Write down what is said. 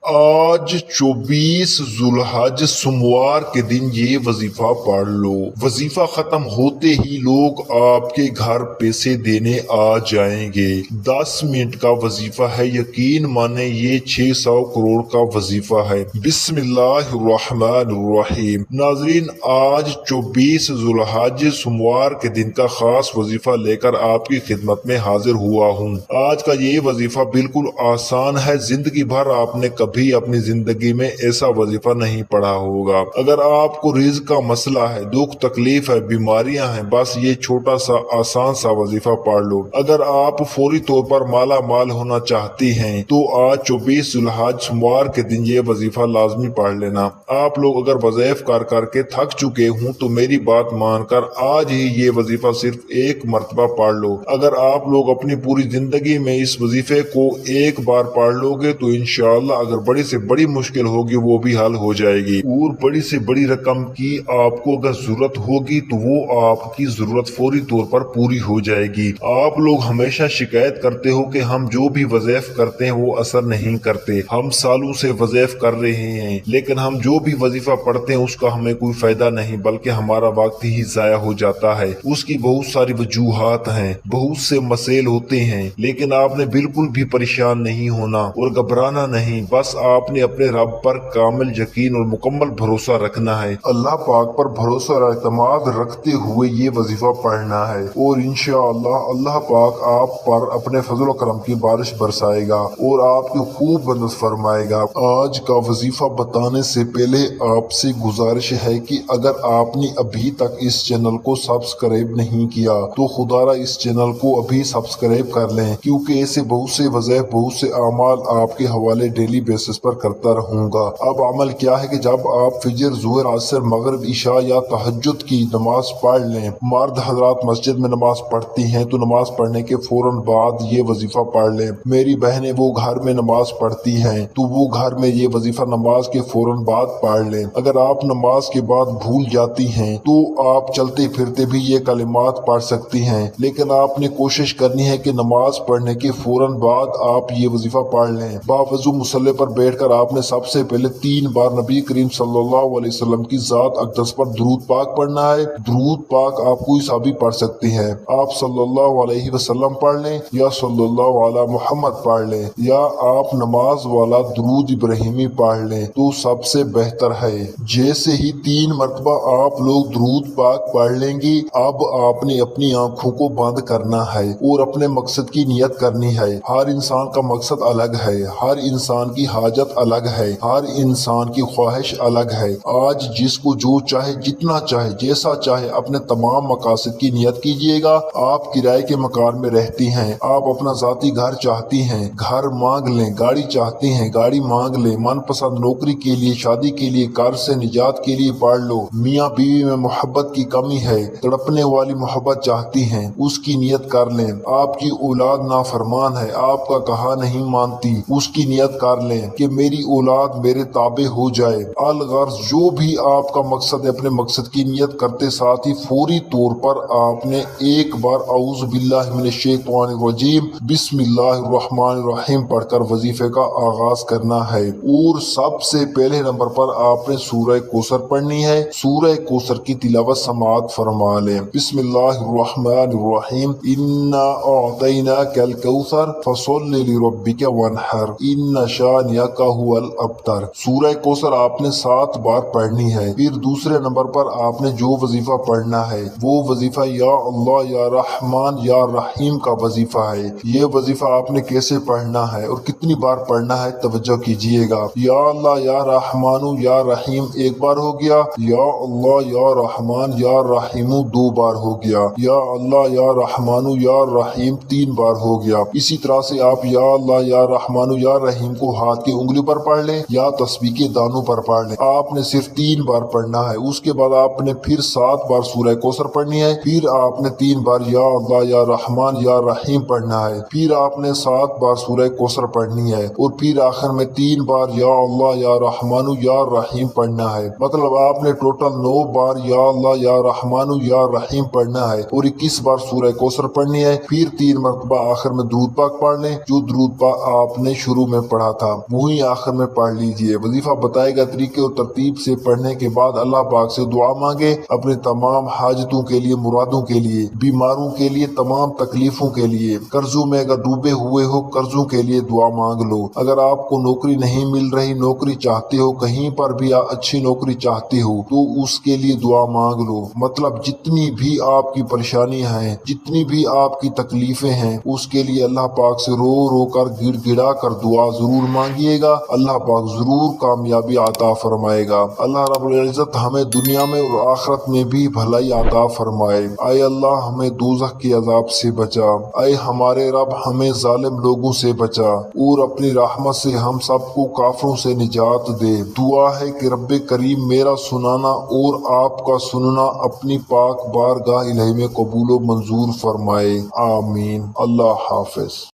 آج 24 ذوالحج سوموار کے دن یہ وظیفہ پڑھ لو۔ وظیفہ ختم ہوتے ہی لوگ آپ کے گھر پیسے دینے آ جائیں گے۔ 10 منٹ کا وظیفہ ہے، یقین مانے یہ 600 کروڑ کا وظیفہ ہے۔ بسم اللہ الرحمن الرحیم۔ ناظرین، آج 24 ذوالحج سوموار کے دن کا خاص وظیفہ لے کر آپ کی خدمت میں حاضر ہوا ہوں۔ آج کا یہ وظیفہ بالکل آسان ہے، زندگی بھر آپ نے کبھی اپنی زندگی میں ایسا وظیفہ نہیں پڑھا ہوگا۔ اگر آپ کو رزق کا مسئلہ ہے، دکھ تکلیف ہے، بیماریاں ہیں، بس یہ چھوٹا سا آسان سا وظیفہ پڑھ لو۔ اگر آپ فوری طور پر مالا مال ہونا چاہتی ہیں تو آج 24 ذوالحج سوموار کے دن یہ وظیفہ لازمی پڑھ لینا۔ آپ لوگ اگر وظائف کر کے تھک چکے ہوں تو میری بات مان کر آج ہی یہ وظیفہ صرف ایک مرتبہ پڑھ لو۔ اگر آپ لوگ اپنی پوری زندگی میں اس وظیفے کو ایک بار پڑھ لو گے تو انشاءاللہ اگر بڑی سے بڑی مشکل ہوگی وہ بھی حل ہو جائے گی، اور بڑی سے بڑی رقم کی آپ کو اگر ضرورت ہوگی تو وہ آپ کی ضرورت فوری طور پر پوری ہو جائے گی۔ آپ لوگ ہمیشہ شکایت کرتے ہو کہ ہم جو بھی وظائف کرتے ہیں وہ اثر نہیں کرتے، ہم سالوں سے وظائف کر رہے ہیں لیکن ہم جو بھی وظیفہ پڑھتے ہیں اس کا ہمیں کوئی فائدہ نہیں بلکہ ہمارا وقت ہی ضائع ہو جاتا ہے۔ اس کی بہت ساری وجوہات ہیں، بہت سے مسائل ہوتے ہیں، لیکن آپ نے بالکل بھی پریشان نہیں ہونا اور گھبرانا نہیں۔ بس آپ نے اپنے رب پر کامل یقین اور مکمل بھروسہ رکھنا ہے، اللہ پاک پر بھروسہ اور اعتماد رکھتے ہوئے یہ وظیفہ پڑھنا ہے، اور انشاءاللہ اللہ پاک آپ پر اپنے فضل و کرم کی بارش برسائے گا اور آپ کی خوب مدد فرمائے گا۔ آج کا وظیفہ بتانے سے پہلے آپ سے گزارش ہے کہ اگر آپ نے ابھی تک اس چینل کو سبسکرائب نہیں کیا تو خدا را اس چینل کو ابھی سبسکرائب کر لیں، کیونکہ ایسے بہت سے وظائف، بہت سے اعمال آپ کے حوالے ڈیلی بیسس پر کرتا رہوں گا۔ اب عمل کیا ہے کہ جب آپ فجر، ظہر، عصر، مغرب، عشاء یا تہجد کی نماز پڑھ لیں، مرد حضرات مسجد میں نماز پڑھتی ہیں تو نماز پڑھنے کے فوراً بعد یہ وظیفہ پڑھ لیں۔ میری بہنیں وہ گھر میں نماز پڑھتی ہیں تو وہ گھر میں یہ وظیفہ نماز کے فوراً بعد پڑھ لیں۔ اگر آپ نماز کے بعد بھول جاتی ہیں تو آپ چلتے پھرتے بھی یہ کلمات پڑھ سکتی ہیں، لیکن آپ نے کوشش کرنی ہے کہ نماز پڑھنے کے فوراً بعد آپ یہ وظیفہ پڑھ لیں۔ باوضو مصلی پر بیٹھ کر آپ نے سب سے پہلے 3 بار نبی کریم صلی اللہ علیہ وسلم کی ذات اقدس پر درود پاک پڑھنا ہے۔ درود پاک آپ کوئی سا بھی پڑھ سکتے ہیں، آپ صلی اللہ علیہ وسلم پڑھ لیں یا صلی اللہ علی محمد پڑھ لیں، یا آپ نماز والا درود ابراہیمی پڑھ لیں تو سب سے بہتر ہے۔ جیسے ہی 3 مرتبہ آپ لوگ درود پاک پڑھ لیں گی، اب آپ نے اپنی آنکھوں کو بند کرنا ہے اور اپنے مقصد کی نیت کرنی ہے۔ ہر انسان کا مقصد الگ ہے، ہر انسان کی حاجت الگ ہے، ہر انسان کی خواہش الگ ہے۔ آج جس کو جو چاہے، جتنا چاہے، جیسا چاہے، اپنے تمام مقاصد کی نیت کیجیے گا۔ آپ کرائے کے مکان میں رہتی ہیں، آپ اپنا ذاتی گھر چاہتی ہیں، گھر مانگ لیں، گاڑی چاہتی ہیں، گاڑی مانگ لیں، من پسند نوکری کے لیے، شادی کے لیے، قرض سے نجات کے لیے پڑھ لو، میاں بیوی میں محبت کی کمی ہے، تڑپنے والی محبت چاہتی ہیں، اس کی نیت کر لیں۔ آپ کی اولاد نافرمان ہے، آپ کا کہا نہیں مانتی، اس کی نیت کر لیں کہ میری اولاد میرے تابع ہو جائے۔ الغرض جو بھی آپ کا مقصد ہے، اپنے مقصد کی نیت کرتے ساتھ ہی فوری طور پر آپ نے ایک بار اعوذ باللہ من الشیطان الرجیم بسم اللہ الرحمن الرحیم پڑھ کر وظیفے کا آغاز کرنا ہے، اور سب سے پہلے نمبر پر آپ نے سورہ کوثر پڑھنی ہے۔ سورہ کوثر کی تلاوت سماعت فرما لیں۔ بسم اللہ الرحمن الرحیم، انا اعطیناک الکوثر فصل لربک وانحر ان شانئک هو الابتر۔ سورہ کوثر آپ نے 7 بار پڑھنی ہے۔ پھر دوسرے نمبر پر آپ نے جو وظیفہ پڑھنا ہے وہ وظیفہ یا اللہ یا رحمان یا رحیم کا وظیفہ ہے۔ یہ وظیفہ آپ نے کیسے پڑھنا ہے اور کتنی بار پڑھنا ہے توجہ کیجئے گا۔ یا اللہ یا رحمان یا رحیم 1 بار ہو گیا، یا اللہ یا رحمان یا رحیم 2 بار ہو گیا، یا اللہ یا رحمان یا رحیم 3 بار ہو گیا۔ اسی طرح سے آپ یا اللہ یا رحمان یا رحیم کو ہاتھ کی انگلی پر پڑھ لیں یا تسبیح کے دانوں پر پڑھ لیں۔ آپ نے صرف 3 بار پڑھنا ہے۔ اس کے بعد آپ نے پھر 7 بار سورہ کوثر پڑھنی ہے، پھر آپ نے 3 بار یا اللہ یا رحمان یا رحیم پڑھنا ہے، پھر آپ نے 7 بار سورہ کوثر پڑھنی ہے، اور پھر آخر میں 3 بار یا اللہ یا رحمان یا رحیم پڑھنا ہے۔ مطلب آپ نے ٹوٹل 9 بار یا اللہ یا رحمان یا رحیم پڑھنا ہے اور 21 بار سورہ کوثر پڑھنی ہے۔ پھر 3 مرتبہ آخر میں درود پاک پڑھ لیں، جو درود پاک آپ نے شروع میں پڑھا تھا وہی آخر میں پڑھ لیجئے۔ وظیفہ بتائے گا طریقے اور ترتیب سے پڑھنے کے بعد اللہ پاک سے دعا مانگے، اپنے تمام حاجتوں کے لیے، مرادوں کے لیے، بیماروں کے لیے، تمام تکلیفوں کے لیے۔ قرضوں میں اگر ڈوبے ہوئے ہو، قرضوں کے لیے دعا مانگ لو۔ اگر آپ کو نوکری نہیں مل رہی، نوکری چاہتے ہو، کہیں پر بھی اچھی نوکری چاہتے ہو تو اس کے لیے دعا مانگ لو۔ مطلب جتنی بھی آپ کی پریشانیاں ہیں، جتنی بھی آپ کی تکلیفیں ہیں، اس کے لیے اللہ پاک سے رو رو کر گڑ گڑا کر دعا ضرور مانگیے گا، اللہ پاک ضرور کامیابی عطا فرمائے گا۔ اللہ رب العزت ہمیں دنیا میں اور آخرت میں بھی بھلائی عطا فرمائے۔ اے اللہ ہمیں دوزخ کے عذاب سے بچا، اے ہمارے رب ہمیں ظالم لوگوں سے بچا، اور اپنی رحمت سے ہم سب کو کافروں سے نجات دے۔ دعا ہے کہ رب کریم میرا سنانا اور آپ کا سننا اپنی پاک بارگاہ الہی میں قبول و منظور فرمائے، آمین۔ اللہ حافظ۔